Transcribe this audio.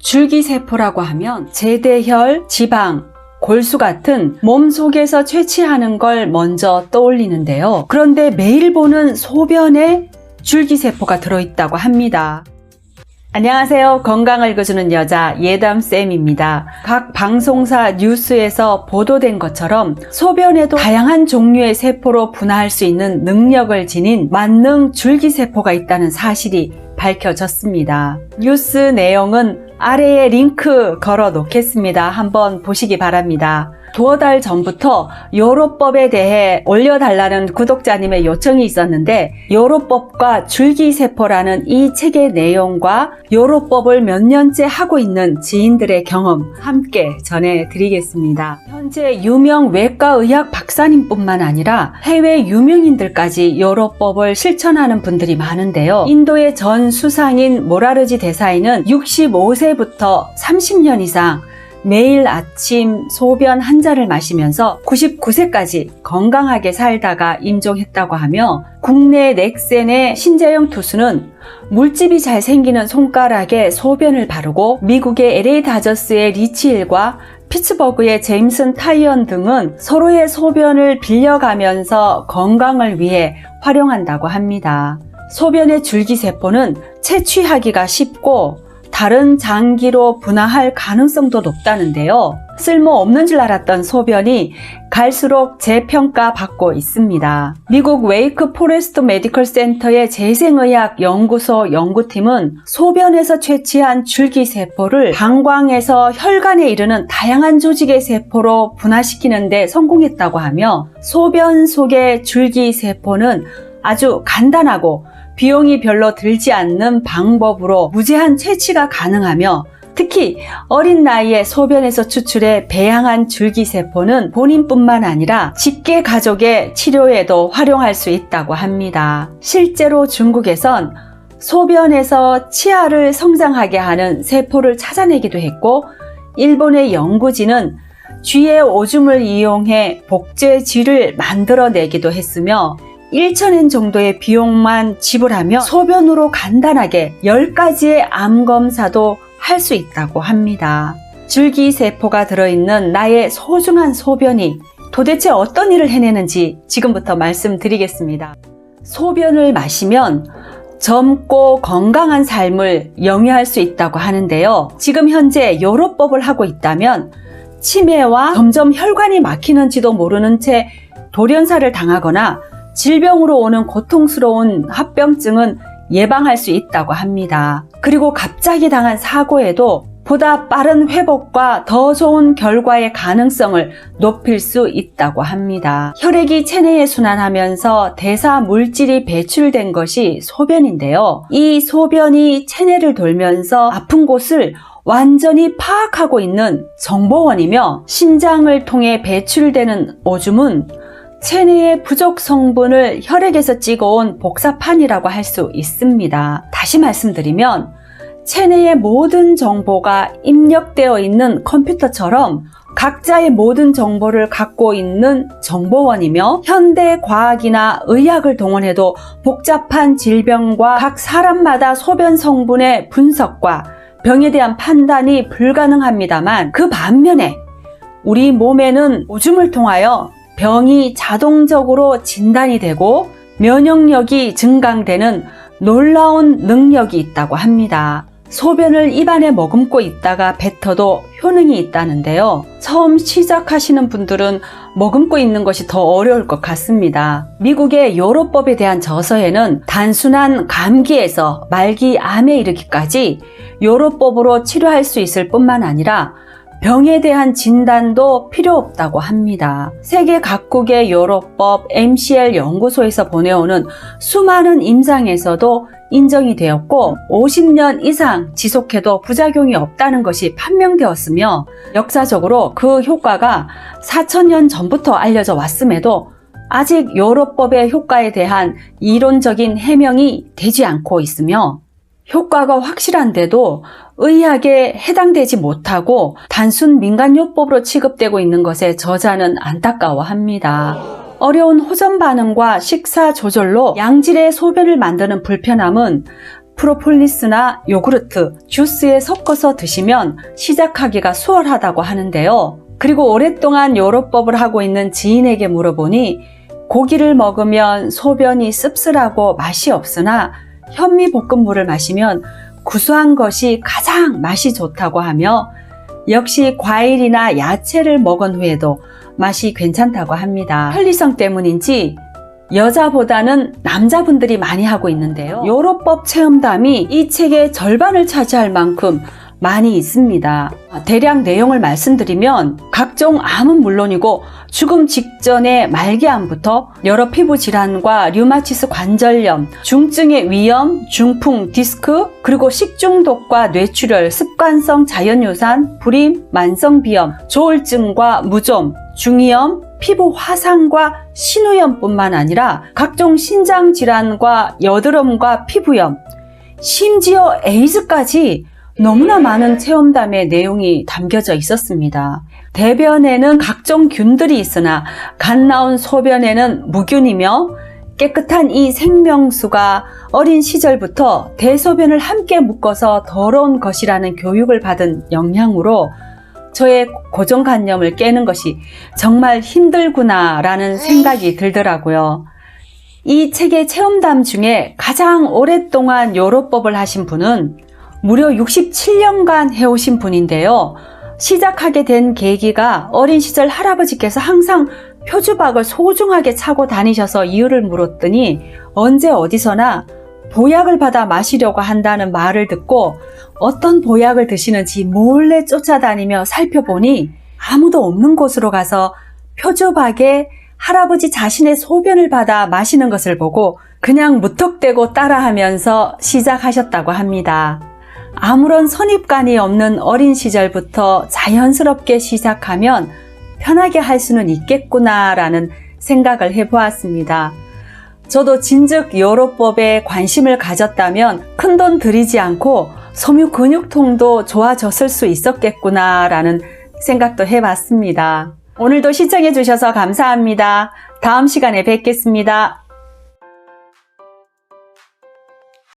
줄기세포라고 하면 제대혈, 지방, 골수 같은 몸 속에서 채취하는 걸 먼저 떠올리는데요. 그런데 매일 보는 소변에 줄기세포가 들어있다고 합니다. 안녕하세요. 건강을 읽어주는 여자 예담쌤입니다. 각 방송사 뉴스에서 보도된 것처럼 소변에도 다양한 종류의 세포로 분화할 수 있는 능력을 지닌 만능 줄기세포가 있다는 사실이 밝혀졌습니다. 뉴스 내용은 아래에 링크 걸어 놓겠습니다. 한번 보시기 바랍니다. 두어 달 전부터 요로법에 대해 올려달라는 구독자님의 요청이 있었는데 요로법과 줄기세포라는 이 책의 내용과 요로법을 몇 년째 하고 있는 지인들의 경험 함께 전해드리겠습니다. 현재 유명 외과의학 박사님뿐만 아니라 해외 유명인들까지 요로법을 실천하는 분들이 많은데요. 인도의 전 수상인 모라르지 대사이는 65세부터 30년 이상 매일 아침 소변 한 잔을 마시면서 99세까지 건강하게 살다가 임종했다고 하며 국내 넥센의 신재영 투수는 물집이 잘 생기는 손가락에 소변을 바르고 미국의 LA 다저스의 리치 힐과 피츠버그의 제임슨 타이언 등은 서로의 소변을 빌려가면서 건강을 위해 활용한다고 합니다. 소변의 줄기세포는 채취하기가 쉽고 다른 장기로 분화할 가능성도 높다는데요. 쓸모없는 줄 알았던 소변이 갈수록 재평가받고 있습니다. 미국 웨이크 포레스트 메디컬 센터의 재생의학 연구소 연구팀은 소변에서 채취한 줄기세포를 방광에서 혈관에 이르는 다양한 조직의 세포로 분화시키는 데 성공했다고 하며 소변 속의 줄기세포는 아주 간단하고 비용이 별로 들지 않는 방법으로 무제한 채취가 가능하며 특히 어린 나이에 소변에서 추출해 배양한 줄기세포는 본인뿐만 아니라 직계 가족의 치료에도 활용할 수 있다고 합니다. 실제로 중국에선 소변에서 치아를 성장하게 하는 세포를 찾아내기도 했고 일본의 연구진은 쥐의 오줌을 이용해 복제쥐를 만들어내기도 했으며 1,000엔 정도의 비용만 지불하며 소변으로 간단하게 10가지의 암검사도 할 수 있다고 합니다. 줄기세포가 들어있는 나의 소중한 소변이 도대체 어떤 일을 해내는지 지금부터 말씀드리겠습니다. 소변을 마시면 젊고 건강한 삶을 영위할 수 있다고 하는데요. 지금 현재 요로법을 하고 있다면 치매와 점점 혈관이 막히는지도 모르는 채 돌연사를 당하거나 질병으로 오는 고통스러운 합병증은 예방할 수 있다고 합니다. 그리고 갑자기 당한 사고에도 보다 빠른 회복과 더 좋은 결과의 가능성을 높일 수 있다고 합니다. 혈액이 체내에 순환하면서 대사 물질이 배출된 것이 소변인데요. 이 소변이 체내를 돌면서 아픈 곳을 완전히 파악하고 있는 정보원이며 신장을 통해 배출되는 오줌은 체내의 부족 성분을 혈액에서 찍어온 복사판이라고 할 수 있습니다. 다시 말씀드리면 체내의 모든 정보가 입력되어 있는 컴퓨터처럼 각자의 모든 정보를 갖고 있는 정보원이며 현대 과학이나 의학을 동원해도 복잡한 질병과 각 사람마다 소변 성분의 분석과 병에 대한 판단이 불가능합니다만 그 반면에 우리 몸에는 오줌을 통하여 병이 자동적으로 진단이 되고 면역력이 증강되는 놀라운 능력이 있다고 합니다. 소변을 입안에 머금고 있다가 뱉어도 효능이 있다는데요. 처음 시작하시는 분들은 머금고 있는 것이 더 어려울 것 같습니다. 미국의 요로법에 대한 저서에는 단순한 감기에서 말기 암에 이르기까지 요로법으로 치료할 수 있을 뿐만 아니라 병에 대한 진단도 필요 없다고 합니다. 세계 각국의 요로법 MCL 연구소에서 보내오는 수많은 임상에서도 인정이 되었고 50년 이상 지속해도 부작용이 없다는 것이 판명되었으며 역사적으로 그 효과가 4,000년 전부터 알려져 왔음에도 아직 요로법의 효과에 대한 이론적인 해명이 되지 않고 있으며 효과가 확실한데도 의학에 해당되지 못하고 단순 민간요법으로 취급되고 있는 것에 저자는 안타까워합니다. 어려운 호전 반응과 식사 조절로 양질의 소변을 만드는 불편함은 프로폴리스나 요구르트, 주스에 섞어서 드시면 시작하기가 수월하다고 하는데요. 그리고 오랫동안 요로법을 하고 있는 지인에게 물어보니 고기를 먹으면 소변이 씁쓸하고 맛이 없으나 현미볶음물을 마시면 구수한 것이 가장 맛이 좋다고 하며 역시 과일이나 야채를 먹은 후에도 맛이 괜찮다고 합니다. 편리성 때문인지 여자보다는 남자분들이 많이 하고 있는데요. 요로법 체험담이 이 책의 절반을 차지할 만큼 많이 있습니다. 대략 내용을 말씀드리면 각종 암은 물론이고 죽음 직전의 말기암부터 여러 피부 질환과 류마티스 관절염, 중증의 위염, 중풍, 디스크, 그리고 식중독과 뇌출혈, 습관성 자연유산, 불임, 만성비염, 조울증과 무좀, 중이염, 피부 화상과 신우염뿐만 아니라 각종 신장 질환과 여드름과 피부염, 심지어 에이즈까지 너무나 많은 체험담의 내용이 담겨져 있었습니다. 대변에는 각종 균들이 있으나 갓 나온 소변에는 무균이며 깨끗한 이 생명수가 어린 시절부터 대소변을 함께 묶어서 더러운 것이라는 교육을 받은 영향으로 저의 고정관념을 깨는 것이 정말 힘들구나라는 생각이 들더라고요. 이 책의 체험담 중에 가장 오랫동안 요로법을 하신 분은 무려 67년간 해오신 분인데요. 시작하게 된 계기가 어린 시절 할아버지께서 항상 표주박을 소중하게 차고 다니셔서 이유를 물었더니 언제 어디서나 보약을 받아 마시려고 한다는 말을 듣고 어떤 보약을 드시는지 몰래 쫓아다니며 살펴보니 아무도 없는 곳으로 가서 표주박에 할아버지 자신의 소변을 받아 마시는 것을 보고 그냥 무턱대고 따라하면서 시작하셨다고 합니다. 아무런 선입관이 없는 어린 시절부터 자연스럽게 시작하면 편하게 할 수는 있겠구나라는 생각을 해보았습니다. 저도 진즉 요로법에 관심을 가졌다면 큰돈 들이지 않고 섬유 근육통도 좋아졌을 수 있었겠구나라는 생각도 해봤습니다. 오늘도 시청해 주셔서 감사합니다. 다음 시간에 뵙겠습니다.